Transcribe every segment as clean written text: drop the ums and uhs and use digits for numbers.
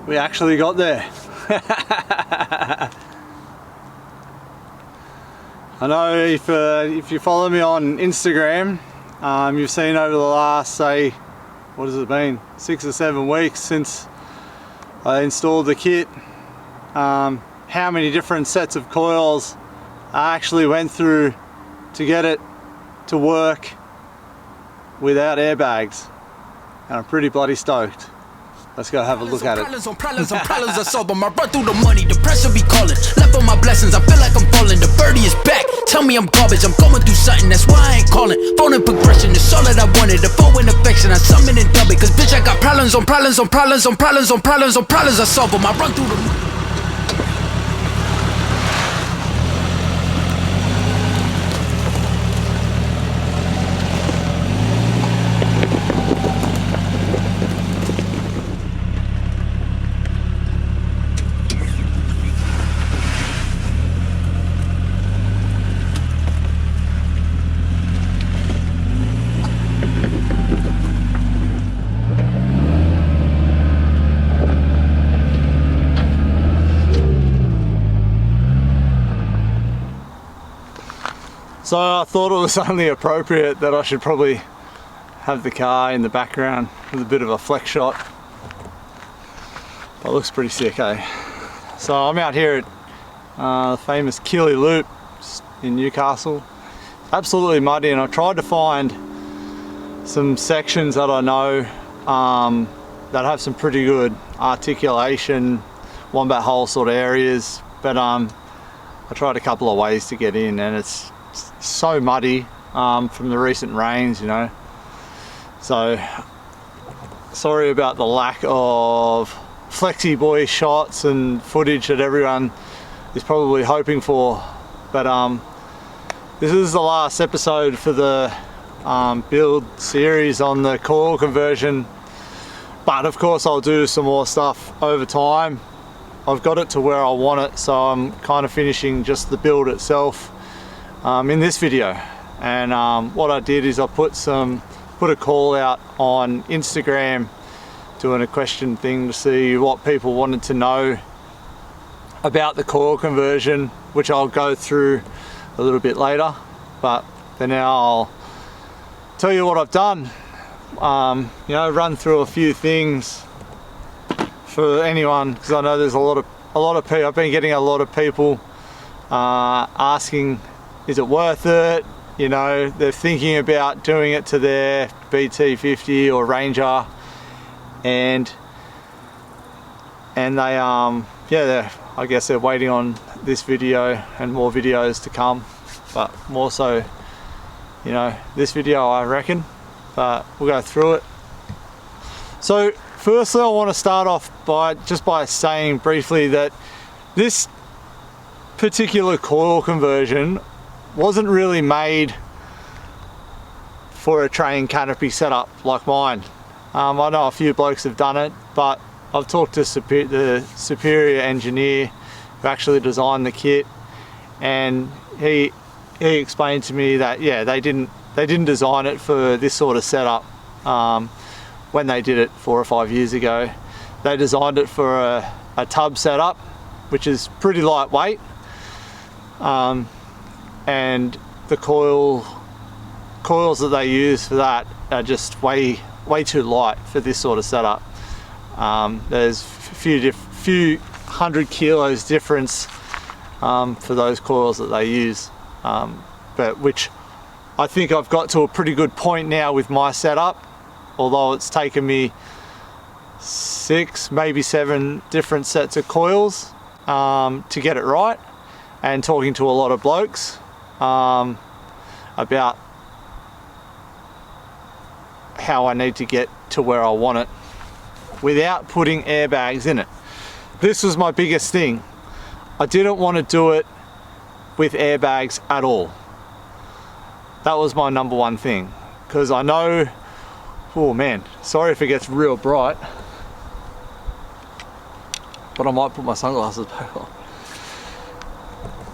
We actually got there. I know if you follow me on Instagram, you've seen over the last, say, what has it been, 6 or 7 weeks since I installed the kit, how many different sets of coils I actually went through to get it to work without airbags, and I'm pretty bloody stoked. Let's go have a look at it. Problems I solve them. I run through the money, the pressure be calling. Left on my blessings, I feel like I'm falling. The birdie is back, tell me I'm garbage. I'm going through something, that's why I ain't calling. Phone and progression, it's all that I wanted. The phone and affection, I summon and dub it. Cause bitch, I got problems on problems on problems on problems on problems on problems I solve them. I run through the money. So I thought it was only appropriate that I should probably have the car in the background with a bit of a flex shot. But it looks pretty sick, eh? So I'm out here at the famous Coiled Loop in Newcastle. Absolutely muddy, and I tried to find some sections that I know that have some pretty good articulation, wombat hole sort of areas, but I tried a couple of ways to get in, and it's so muddy from the recent rains, you know. So sorry about the lack of flexi boy shots and footage that everyone is probably hoping for, but this is the last episode for the build series on the coil conversion, but of course I'll do some more stuff over time. I've got it to where I want it, so I'm kind of finishing just the build itself in this video. And what I did is I put a call out on Instagram doing a question thing to see what people wanted to know about the coil conversion, which I'll go through a little bit later, but for now I'll tell you what I've done. You know, run through a few things for anyone, because I know there's a lot of people. I've been getting a lot of people asking, is it worth it? You know, they're thinking about doing it to their BT50 or Ranger, and they yeah, I guess they're waiting on this video and more videos to come, but more so, you know, this video I reckon. But we'll go through it. So firstly, I want to start off by saying briefly that this particular coil conversion wasn't really made for a train canopy setup like mine. I know a few blokes have done it, but I've talked to the superior engineer who actually designed the kit, and he explained to me that yeah, they didn't design it for this sort of setup. When they did it 4 or 5 years ago, they designed it for a tub setup, which is pretty lightweight. And the coils that they use for that are just way too light for this sort of setup. There's a few 100 kilos difference for those coils that they use, but which I think I've got to a pretty good point now with my setup, although it's taken me 6, maybe 7 different sets of coils to get it right, and talking to a lot of blokes about how I need to get to where I want it without putting airbags in it. This was my biggest thing. I didn't want to do it with airbags at all. That was my number one thing, because I know, oh man, sorry if it gets real bright, but I might put my sunglasses back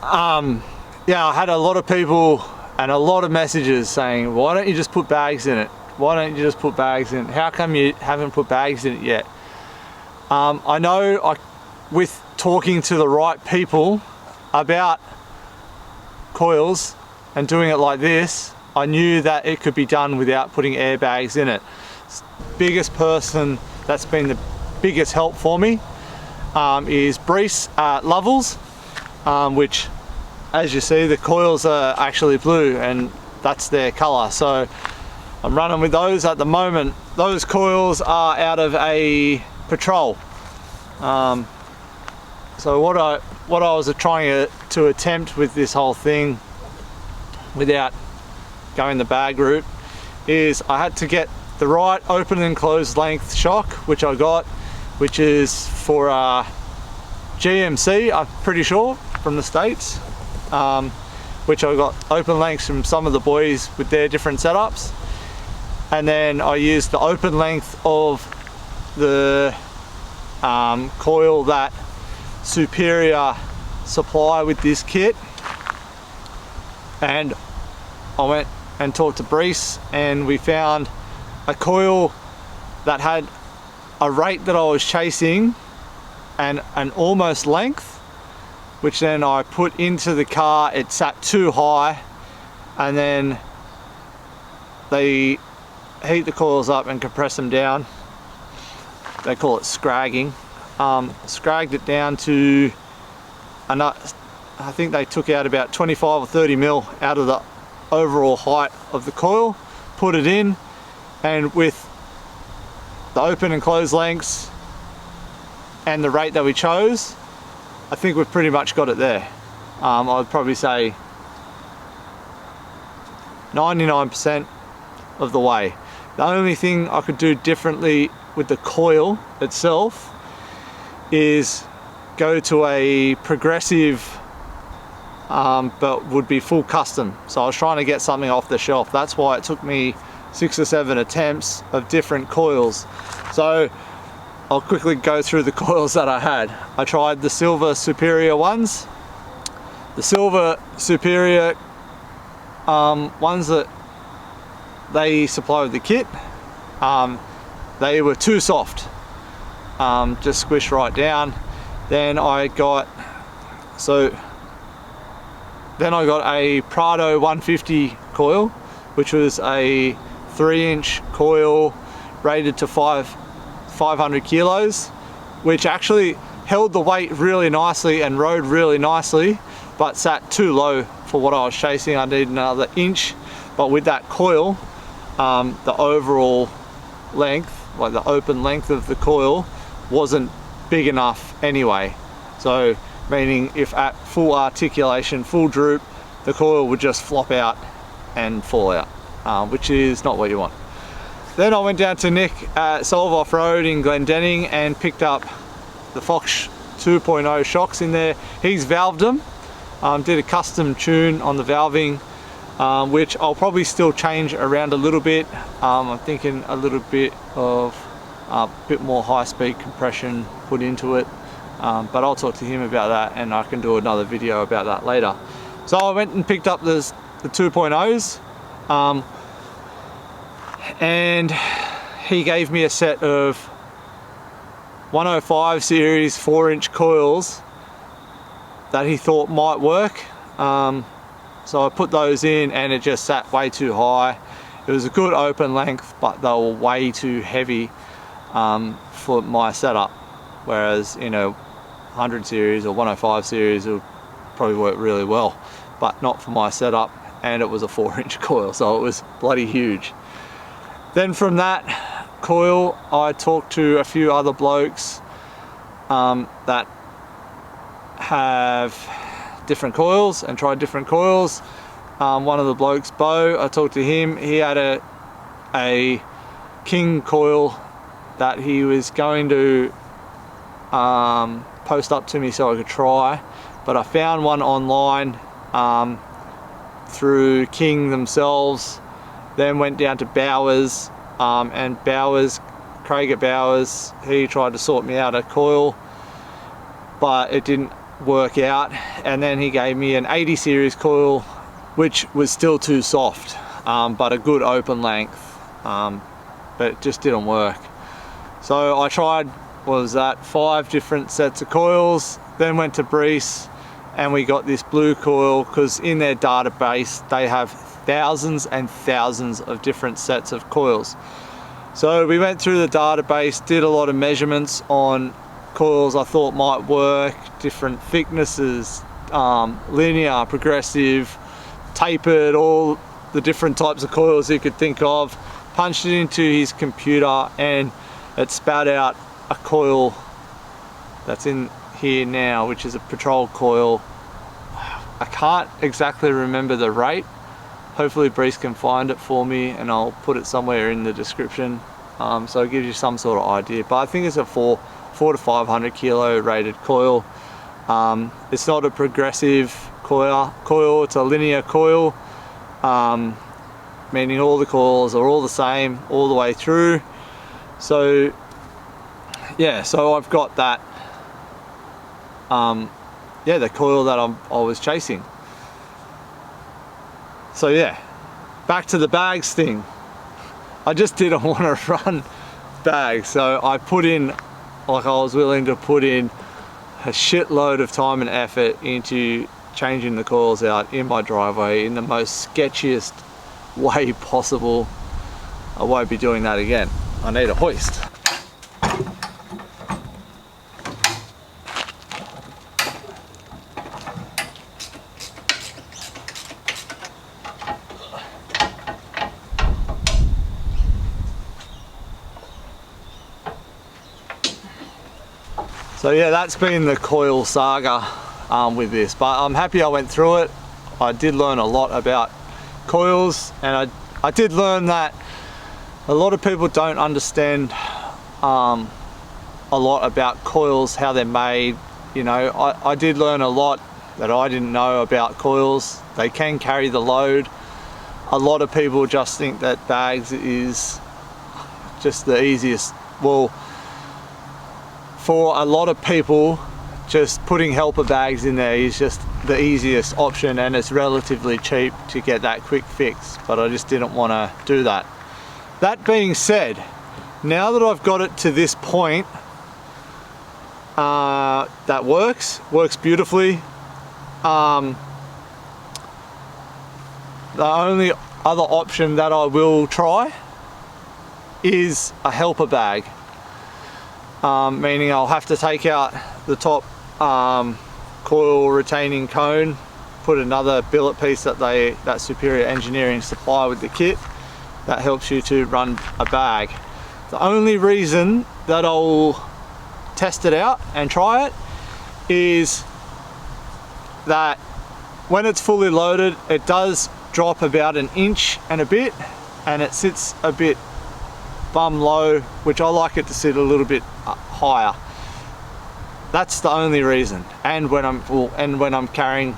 on. Yeah, I had a lot of people and a lot of messages saying, why don't you just put bags in it? Why don't you just put bags in it? How come you haven't put bags in it yet? I know with talking to the right people about coils and doing it like this, I knew that it could be done without putting airbags in it. Biggest person that's been the biggest help for me is Breece at Lovells, which, as you see, the coils are actually blue and that's their color. So I'm running with those at the moment. Those coils are out of a Patrol. So what I was trying to attempt with this whole thing, without going the bag route, is I had to get the right open and closed length shock, which I got, which is for GMC, I'm pretty sure, from the States, which I got open lengths from some of the boys with their different setups. And then I used the open length of the coil that Superior supply with this kit, and I went and talked to Breece, and we found a coil that had a rate that I was chasing and an almost length, which then I put into the car. It sat too high, and then they heat the coils up and compress them down. They call it scragging. Scragged it down to, I think they took out about 25 or 30 mil out of the overall height of the coil, put it in, and with the open and closed lengths and the rate that we chose, I think we've pretty much got it there. I'd probably say 99% of the way. The only thing I could do differently with the coil itself is go to a progressive, but would be full custom. So I was trying to get something off the shelf. That's why it took me 6 or 7 attempts of different coils. So I'll quickly go through the coils that I had. I tried the Silver Superior ones. The Silver Superior ones that they supply with the kit, they were too soft. Just squished right down. Then I got a Prado 150 coil, which was a 3-inch coil rated to 500 kilos, which actually held the weight really nicely and rode really nicely, but sat too low for what I was chasing. I needed another inch, but with that coil, the overall length, like the open length of the coil, wasn't big enough anyway. So meaning if at full articulation, full droop, the coil would just flop out and fall out, which is not what you want. Then I went down to Nick at Solve Offroad in Glendenning and picked up the Fox 2.0 shocks in there. He's valved them, did a custom tune on the valving, which I'll probably still change around a little bit. I'm thinking a little bit of a bit more high-speed compression put into it, but I'll talk to him about that, and I can do another video about that later. So I went and picked up the 2.0s, and he gave me a set of 105 series 4-inch coils that he thought might work. So I put those in, and it just sat way too high. It was a good open length, but they were way too heavy for my setup, whereas, you know, 100 series or 105 series would probably work really well, but not for my setup. And it was a 4-inch coil, so it was bloody huge. Then from that coil, I talked to a few other blokes that have different coils and tried different coils. One of the blokes, Bo, I talked to him. He had a King coil that he was going to post up to me so I could try, but I found one online through King themselves, then went down to Bowers, and Bowers, Craig at Bowers, he tried to sort me out a coil, but it didn't work out. And then he gave me an 80 series coil, which was still too soft, but a good open length, but it just didn't work. So I tried was that 5 different sets of coils, then went to Breece and we got this blue coil, because in their database they have thousands and thousands of different sets of coils. So we went through the database, did a lot of measurements on coils I thought might work, different thicknesses, linear, progressive, tapered, all the different types of coils he could think of, punched it into his computer, and it spat out a coil that's in here now, which is a patrol coil. I can't exactly remember the rate. Hopefully Breece can find it for me and I'll put it somewhere in the description, so it gives you some sort of idea. But I think it's a 4 to 500 kilo rated coil. It's not a progressive coil, it's a linear coil, meaning all the coils are all the same all the way through. So yeah, so I've got that, yeah, the coil that I was chasing. So yeah, back to the bags thing. I just didn't want to run bags, so I put in, like I was willing to put in a shitload of time and effort into changing the coils out in my driveway in the most sketchiest way possible. I won't be doing that again. I need a hoist. So yeah, that's been the coil saga with this, but I'm happy I went through it. I did learn a lot about coils, and I did learn that a lot of people don't understand a lot about coils, how they're made. You know, I did learn a lot that I didn't know about coils. They can carry the load. A lot of people just think that bags is just the easiest. Well, for a lot of people, just putting helper bags in there is just the easiest option, and it's relatively cheap to get that quick fix, but I just didn't want to do that. That being said, now that I've got it to this point, that works beautifully. The only other option that I will try is a helper bag. Meaning I'll have to take out the top coil retaining cone, put another billet piece that Superior Engineering supply with the kit that helps you to run a bag. The only reason that I'll test it out and try it is that when it's fully loaded, it does drop about 1 inch and a bit, and it sits a bit bum low, which I like it to sit a little bit higher. That's the only reason. And when I'm carrying,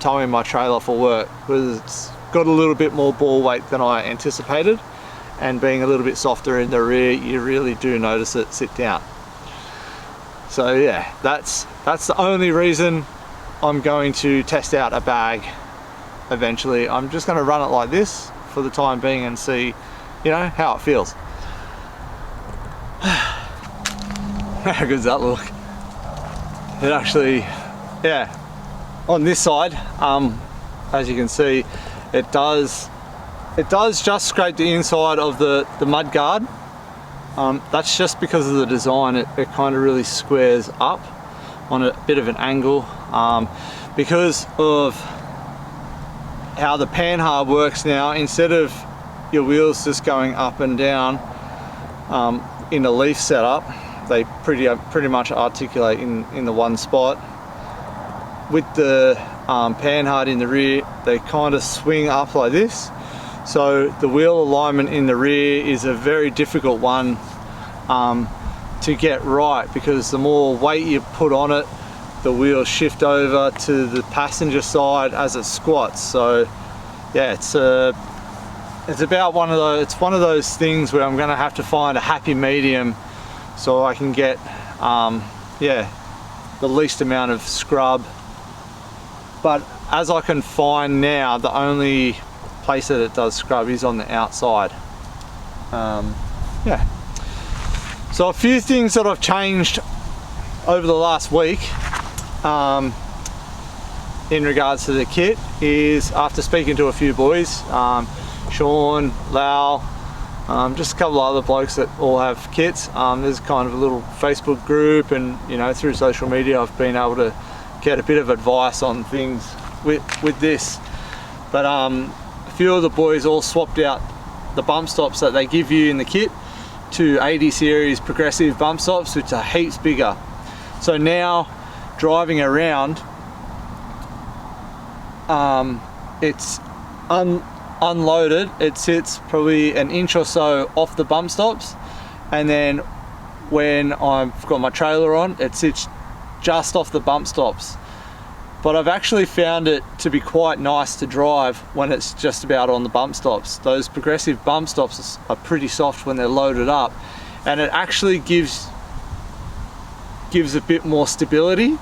towing my trailer for work, because it's got a little bit more ball weight than I anticipated, and being a little bit softer in the rear, you really do notice it sit down. So yeah, that's the only reason I'm going to test out a bag eventually. I'm just going to run it like this for the time being and see, you know, how it feels. How good does that look? It actually, yeah, on this side, as you can see, it does just scrape the inside of the mud guard. That's just because of the design. It kind of really squares up on a bit of an angle, because of how the panhard works now. Instead of your wheels just going up and down in a leaf setup, they pretty much articulate in the one spot. With the panhard in the rear, they kind of swing up like this. So the wheel alignment in the rear is a very difficult one to get right, because the more weight you put on it, the wheels shift over to the passenger side as it squats. So yeah, it's about one of those things where I'm going to have to find a happy medium so I can get yeah, the least amount of scrub. But as I can find now, the only place that it does scrub is on the outside. Yeah. So a few things that I've changed over the last week in regards to the kit is, after speaking to a few boys, Sean, Lau, just a couple of other blokes that all have kits. There's kind of a little Facebook group, and you know, through social media I've been able to get a bit of advice on things with this. But a few of the boys all swapped out the bump stops that they give you in the kit to 80 series progressive bump stops, which are heaps bigger. So now driving around, it's unloaded, it sits probably an inch or so off the bump stops, and then when I've got my trailer on, it sits just off the bump stops. But I've actually found it to be quite nice to drive when it's just about on the bump stops. Those progressive bump stops are pretty soft when they're loaded up, and it actually gives a bit more stability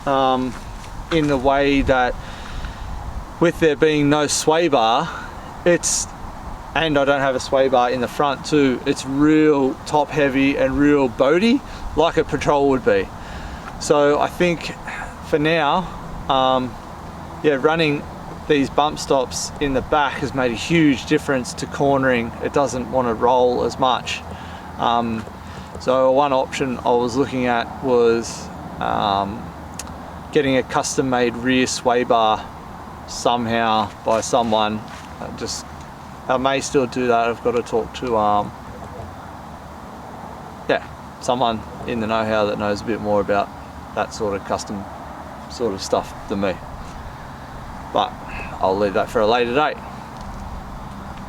in the way that, with there being no sway bar, and I don't have a sway bar in the front too, it's real top heavy and real boaty, like a Patrol would be. So I think for now, yeah, running these bump stops in the back has made a huge difference to cornering. It doesn't want to roll as much. So one option I was looking at was getting a custom made rear sway bar somehow by someone. I may still do that. I've got to talk to yeah, someone in the know-how that knows a bit more about that sort of custom sort of stuff than me, but I'll leave that for a later date.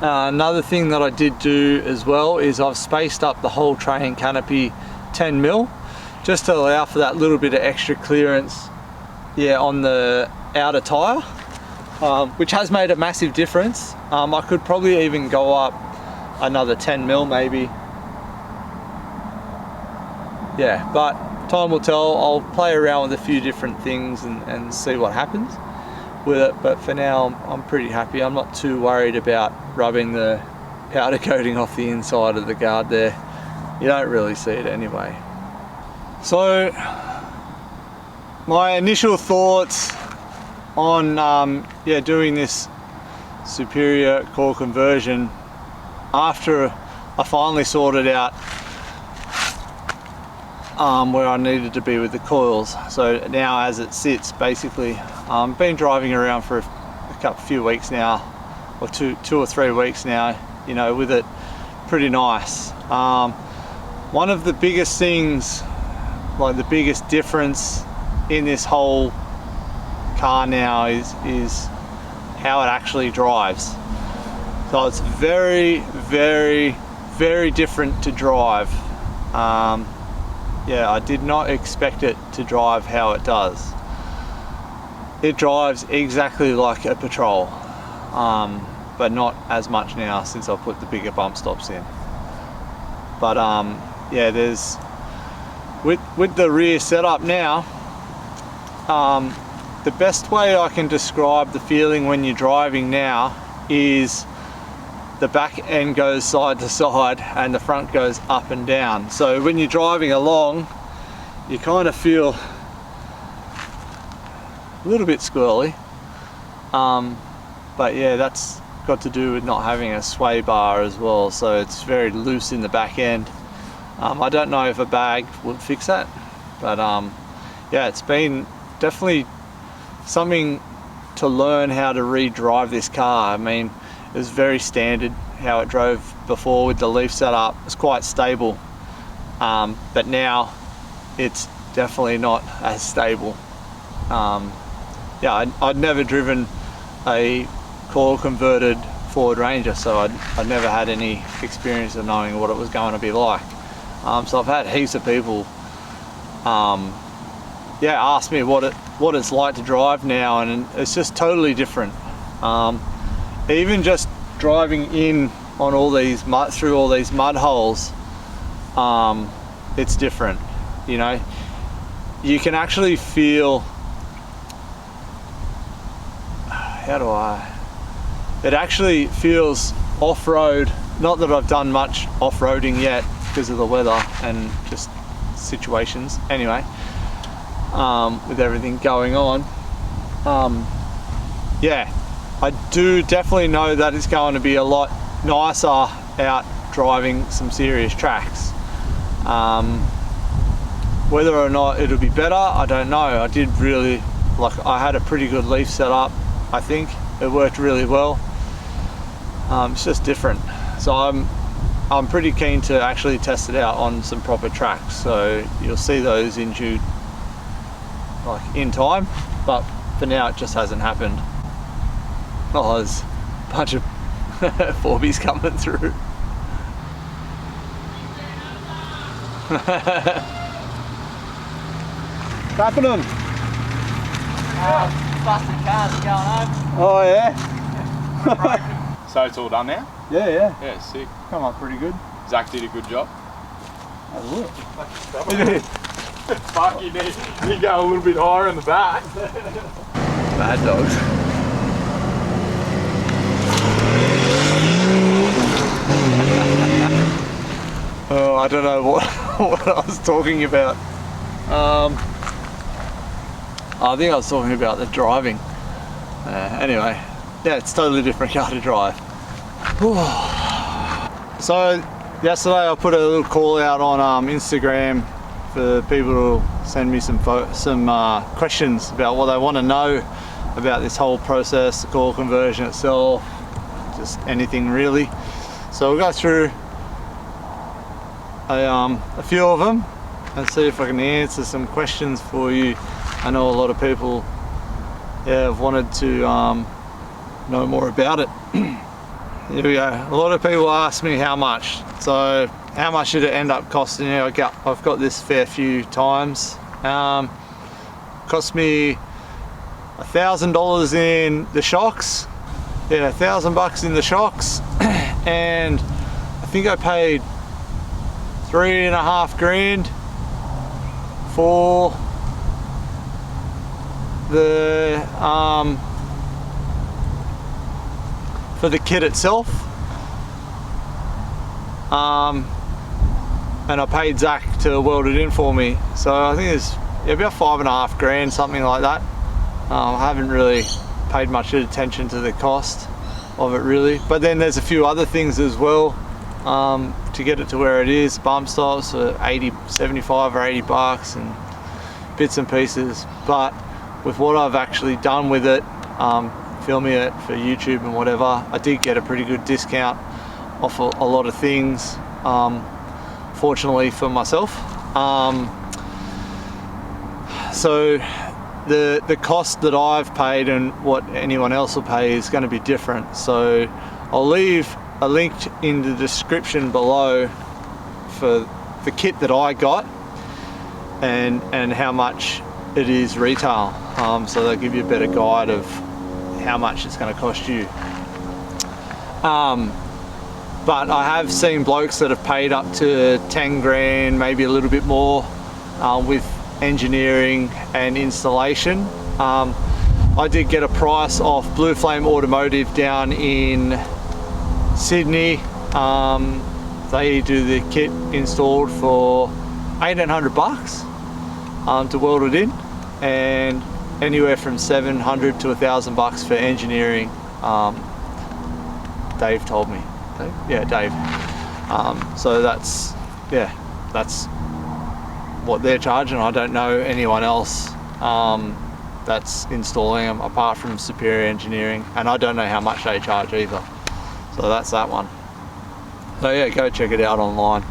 Another thing that I did do as well is I've spaced up the whole tray and canopy 10 mil, just to allow for that little bit of extra clearance, yeah, on the outer tyre, which has made a massive difference. I could probably even go up another 10 mil maybe, yeah, but time will tell. I'll play around with a few different things and see what happens with it, but for now I'm pretty happy. I'm not too worried about rubbing the powder coating off the inside of the guard there. You don't really see it anyway. So my initial thoughts on yeah, doing this superior core conversion, after I finally sorted out where I needed to be with the coils. So now as it sits, basically been driving around for a few weeks now, or two or 3 weeks now, you know, with it pretty nice. One of the biggest things, like the biggest difference in this whole car now is how it actually drives. So it's very, very, very different to drive. Yeah, I did not expect it to drive how it does. It drives exactly like a Patrol, but not as much now since I put the bigger bump stops in. But yeah, there's with the rear setup now, the best way I can describe the feeling when you're driving now is the back end goes side to side and the front goes up and down. So when you're driving along, you kind of feel a little bit squirrely. But yeah, that's got to do with not having a sway bar as well. So it's very loose in the back end. I don't know if a bag would fix that, but yeah, it's been definitely something to learn how to re-drive this car. I mean, it was very standard how it drove before with the leaf setup. It's quite stable, but now it's definitely not as stable. Yeah, I'd never driven a core converted Ford Ranger, so I'd never had any experience of knowing what it was going to be like. So I've had heaps of people yeah, ask me what it's like to drive now, and it's just totally different. Even just driving in on all these through all these mud holes, it's different. You know, you can actually feel, it actually feels off-road. Not that I've done much off-roading yet, because of the weather and just situations anyway, with everything going on. Yeah, I do definitely know that it's going to be a lot nicer out driving some serious tracks. Whether or not it'll be better, I don't know. I did really, I had a pretty good leaf set up. I think it worked really well. It's just different. So I'm pretty keen to actually test it out on some proper tracks. So you'll see those in due, in time. But for now, it just hasn't happened. Oh, there's a bunch of Forbies coming through. Tapping them. Busted cars are going home. Oh yeah. So it's all done now? Yeah. Yeah, sick. Come up pretty good. Zach did a good job. Have a look. Fuck, you need to go a little bit higher in the back. Bad dogs. Oh, I don't know what I was talking about. I think I was talking about the driving. Anyway, yeah, it's totally different car to drive. So yesterday I put a little call out on Instagram for people to send me some questions about what they want to know about this whole process, the coil conversion itself, just anything really. So we'll go through a few of them and see if I can answer some questions for you. I know a lot of people have wanted to know more about it. Here we go. A lot of people ask me how much. So how much did it end up costing you? I've got this fair few times. Cost me $1,000 in the shocks. Yeah, $1,000 in the shocks. And I think I paid $3.5 grand for the kit itself, and I paid Zach to weld it in for me. So I think it's about $5.5 grand, something like that. I haven't really paid much attention to the cost of it really, but then there's a few other things as well to get it to where it is. Bump stops for 75 or 80 bucks and bits and pieces. But with what I've actually done with it, filming it for YouTube and whatever, I did get a pretty good discount off a lot of things, fortunately for myself. So the cost that I've paid and what anyone else will pay is going to be different. So I'll leave a link in the description below for the kit that I got and how much it is retail, so they'll give you a better guide of how much it's going to cost you. But I have seen blokes that have paid up to 10 grand, maybe a little bit more, with engineering and installation. I did get a price off Blue Flame Automotive down in Sydney. They do the kit installed for $1,800 to weld it in, and anywhere from $700 to $1,000 for engineering. Dave told me. Dave? Yeah, Dave. So that's what they're charging. I don't know anyone else that's installing them apart from Superior Engineering, and I don't know how much they charge either. So that's that one. So yeah, go check it out online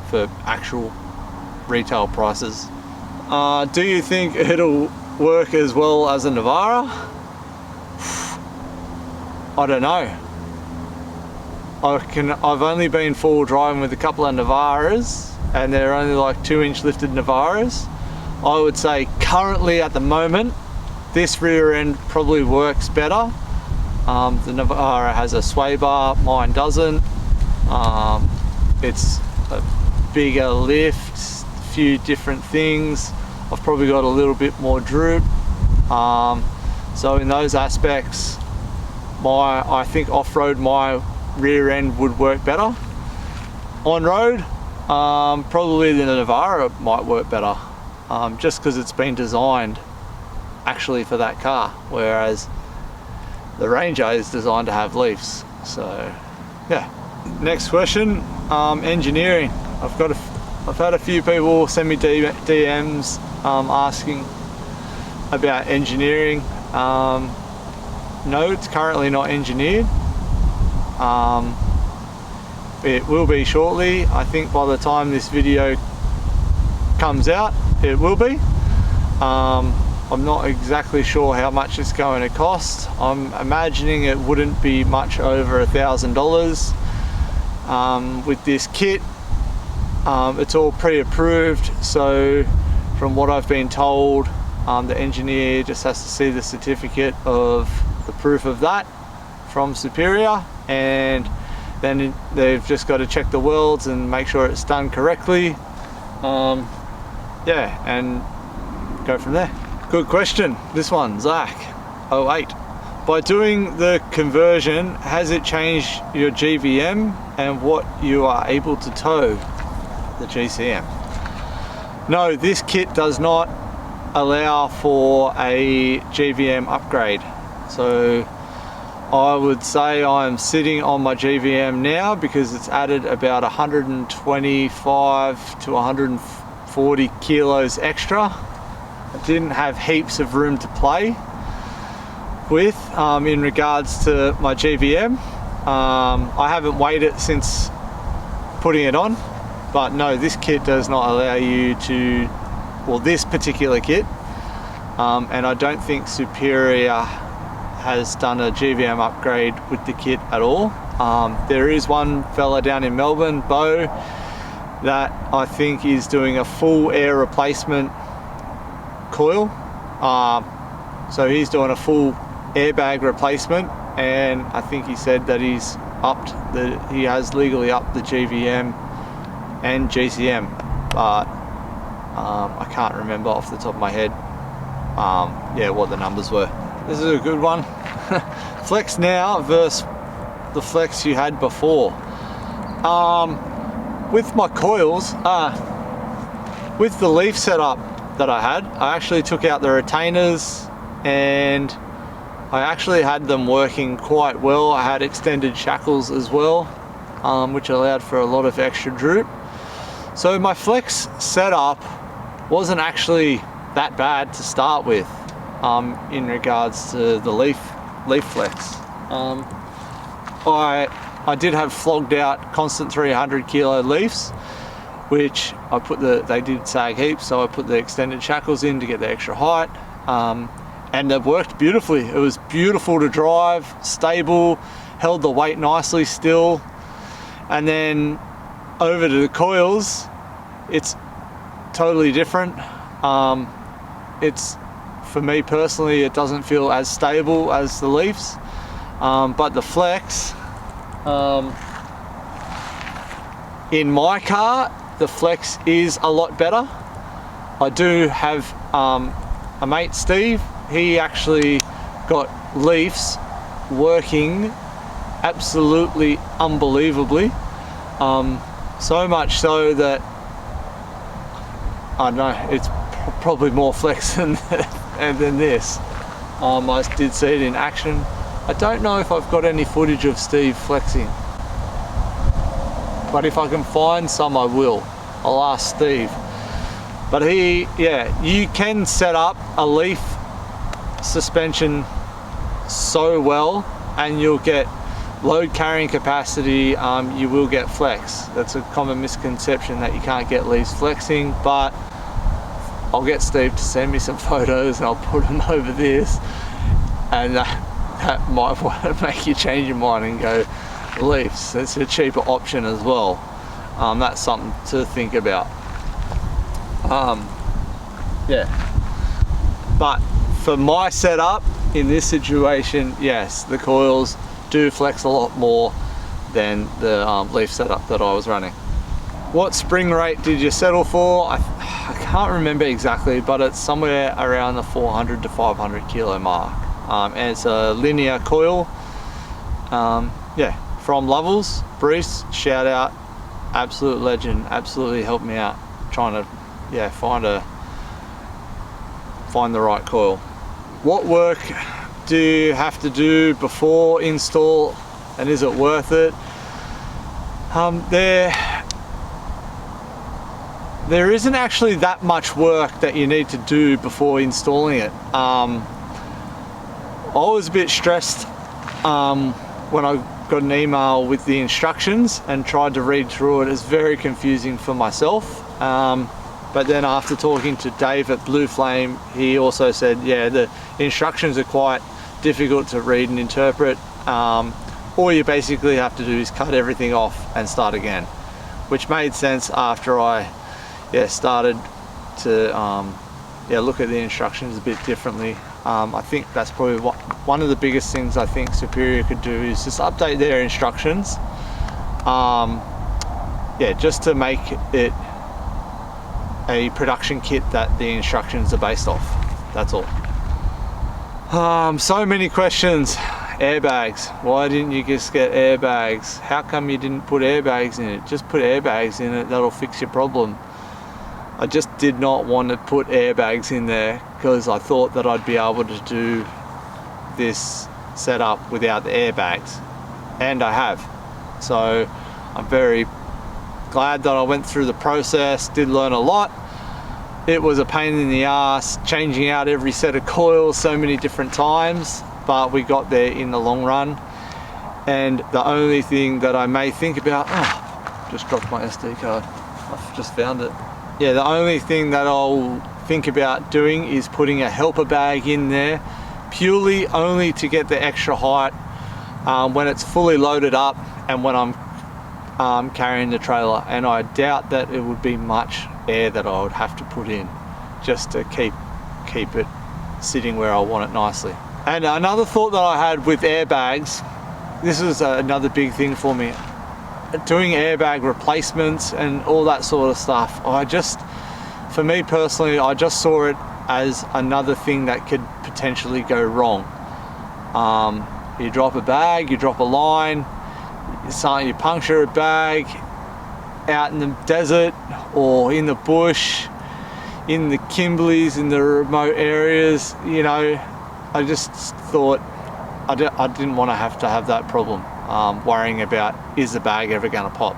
for actual retail prices. Do you think it'll work as well as a Navara? I don't know. I've only been full driving with a couple of Navaras, and they're only like 2-inch lifted Navaras. I would say currently at the moment, this rear end probably works better. The Navara has a sway bar, mine doesn't. It's a bigger lift, a few different things. I've probably got a little bit more droop. So in those aspects, I think off-road my rear end would work better. On road, probably the Navara might work better, just because it's been designed actually for that car, whereas the Ranger is designed to have leafs. So yeah. Next question, engineering. I've had a few people send me DMs asking about engineering. No, it's currently not engineered. It will be shortly. I think by the time this video comes out, it will be. I'm not exactly sure how much it's going to cost. I'm imagining it wouldn't be much over $1,000. With this kit, it's all pre-approved, so from what I've been told, the engineer just has to see the certificate of the proof of that from Superior, and then they've just got to check the welds and make sure it's done correctly. Yeah, and go from there. Good question. This one, Zach, 08. By doing the conversion, has it changed your GVM and what you are able to tow the GCM? No, this kit does not allow for a GVM upgrade. So I would say I'm sitting on my GVM now because it's added about 125 to 140 kilos extra. I didn't have heaps of room to play with in regards to my GVM. I haven't weighed it since putting it on, but no, this kit does not allow you to, well, this particular kit, and I don't think Superior has done a GVM upgrade with the kit at all. There is one fella down in Melbourne, Bo, that I think is doing a full air replacement coil. So he's doing a full airbag replacement, and I think he said that he has legally upped the GVM and GCM, but I can't remember off the top of my head yeah, what the numbers were. This is a good one. Flex now versus the flex you had before. With my coils, with the leaf setup that I had, I actually took out the retainers and I actually had them working quite well. I had extended shackles as well, which allowed for a lot of extra droop. So my flex setup wasn't actually that bad to start with in regards to the leaf flex. I did have flogged out constant 300 kilo leaves, which I put they did sag heaps, so I put the extended shackles in to get the extra height, and they've worked beautifully. It was beautiful to drive, stable, held the weight nicely still. And then over to the coils, it's totally different. It's, for me personally, it doesn't feel as stable as the leaves, but the flex, in my car, the flex is a lot better. I do have a mate, Steve. He actually got leaves working absolutely unbelievably, so much so that I don't know, it's probably more flex than this. I did see it in action. I don't know if I've got any footage of Steve flexing, but if I can find some, I will. I'll ask Steve. But yeah, you can set up a leaf suspension so well and you'll get load carrying capacity, you will get flex. That's a common misconception that you can't get leaves flexing, but I'll get Steve to send me some photos and I'll put them over this, and that might make you change your mind and go leaves. It's a cheaper option as well. That's something to think about. Yeah, but for my setup in this situation, yes, the coils do flex a lot more than the leaf setup that I was running. What spring rate did you settle for? I can't remember exactly, but it's somewhere around the 400 to 500 kilo mark, and it's a linear coil. Yeah, from Lovells, Breece, shout out. absolute legend, absolutely helped me out trying to find the right coil. What work do you have to do before install, and is it worth it? There isn't actually that much work that you need to do before installing it. I was a bit stressed when I got an email with the instructions and tried to read through it. It's very confusing for myself. But then after talking to Dave at Blue Flame, he also said, yeah, the instructions are quite difficult to read and interpret. All you basically have to do is cut everything off and start again, which made sense after I started to look at the instructions a bit differently. I think that's probably one of the biggest things I think Superior could do is just update their instructions, just to make it a production kit that the instructions are based off. That's all. So many questions. Airbags. Why didn't you just get airbags? How come you didn't put airbags in it? Just put airbags in it, that'll fix your problem. I just did not want to put airbags in there because I thought that I'd be able to do this setup without the airbags, and I have. So I'm very glad that I went through the process, did learn a lot. It was a pain in the ass changing out every set of coils so many different times, but we got there in the long run. And the only thing that I may think about, just dropped my SD card, I've just found it. Yeah, the only thing that I'll think about doing is putting a helper bag in there, purely only to get the extra height when it's fully loaded up and when I'm carrying the trailer. And I doubt that it would be much air that I would have to put in just to keep it sitting where I want it nicely. And another thought that I had with airbags, this is another big thing for me, doing airbag replacements and all that sort of stuff. For me personally, I just saw it as another thing that could potentially go wrong. You drop a bag, you drop a line, you puncture a bag out in the desert or in the bush, in the Kimberleys, in the remote areas, you know. I just thought I didn't want to have that problem, worrying about, is the bag ever going to pop?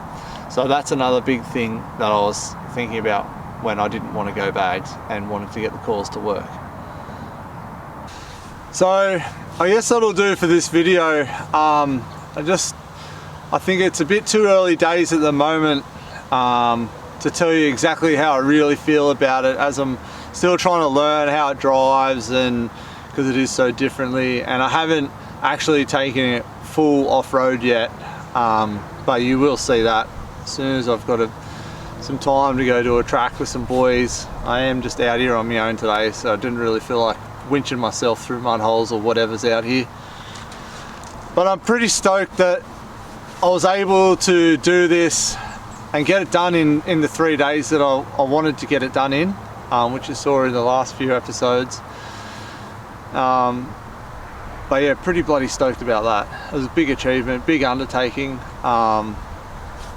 So that's another big thing that I was thinking about when I didn't want to go bags and wanted to get the coils to work. So I guess that'll do for this video. I think it's a bit too early days at the moment to tell you exactly how I really feel about it, as I'm still trying to learn how it drives, and because it is so differently, and I haven't actually taken it full off-road yet, but you will see that as soon as I've got some time to go to a track with some boys. I am just out here on my own today, so I didn't really feel like winching myself through mud holes or whatever's out here. But I'm pretty stoked that I was able to do this and get it done in the 3 days that I wanted to get it done in, which you saw in the last few episodes. But yeah, pretty bloody stoked about that. It was a big achievement, big undertaking, and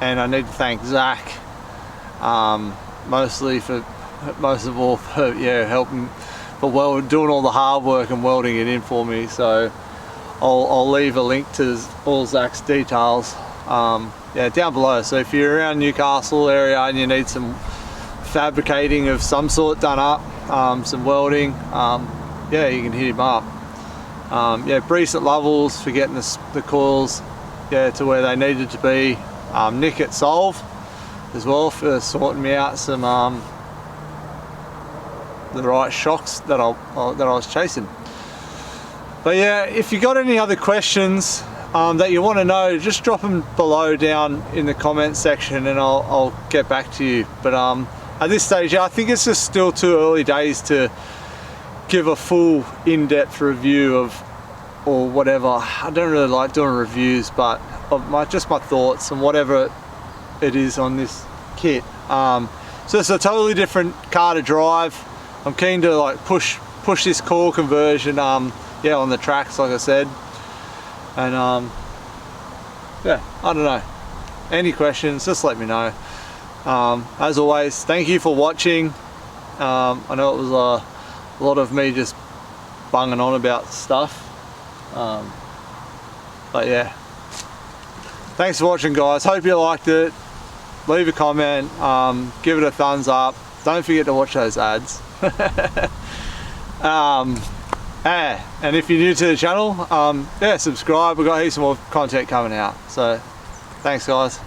I need to thank Zach most of all for helping, for doing all the hard work and welding it in for me. So I'll leave a link to all Zach's details down below. So if you're around Newcastle area and you need some fabricating of some sort done up, some welding, you can hit him up. Breece at Lovells for getting the coils to where they needed to be. Nick at Solve as well for sorting me out some the right shocks that I was chasing. But yeah, if you got any other questions that you want to know, just drop them below down in the comment section and I'll get back to you. But at this stage, I think it's just still too early days to give a full in-depth review of, or whatever. I don't really like doing reviews, but of my thoughts and whatever it is on this kit. So it's a totally different car to drive. I'm keen to like push this core conversion on the tracks, like I said. And I don't know. any questions, just let me know. As always, thank you for watching. I know it was a lot of me just bunging on about stuff, but yeah, thanks for watching, guys. Hope you liked it. Leave a comment, give it a thumbs up, don't forget to watch those ads. And if you're new to the channel, yeah, subscribe. We've got heaps more content coming out, so thanks, guys.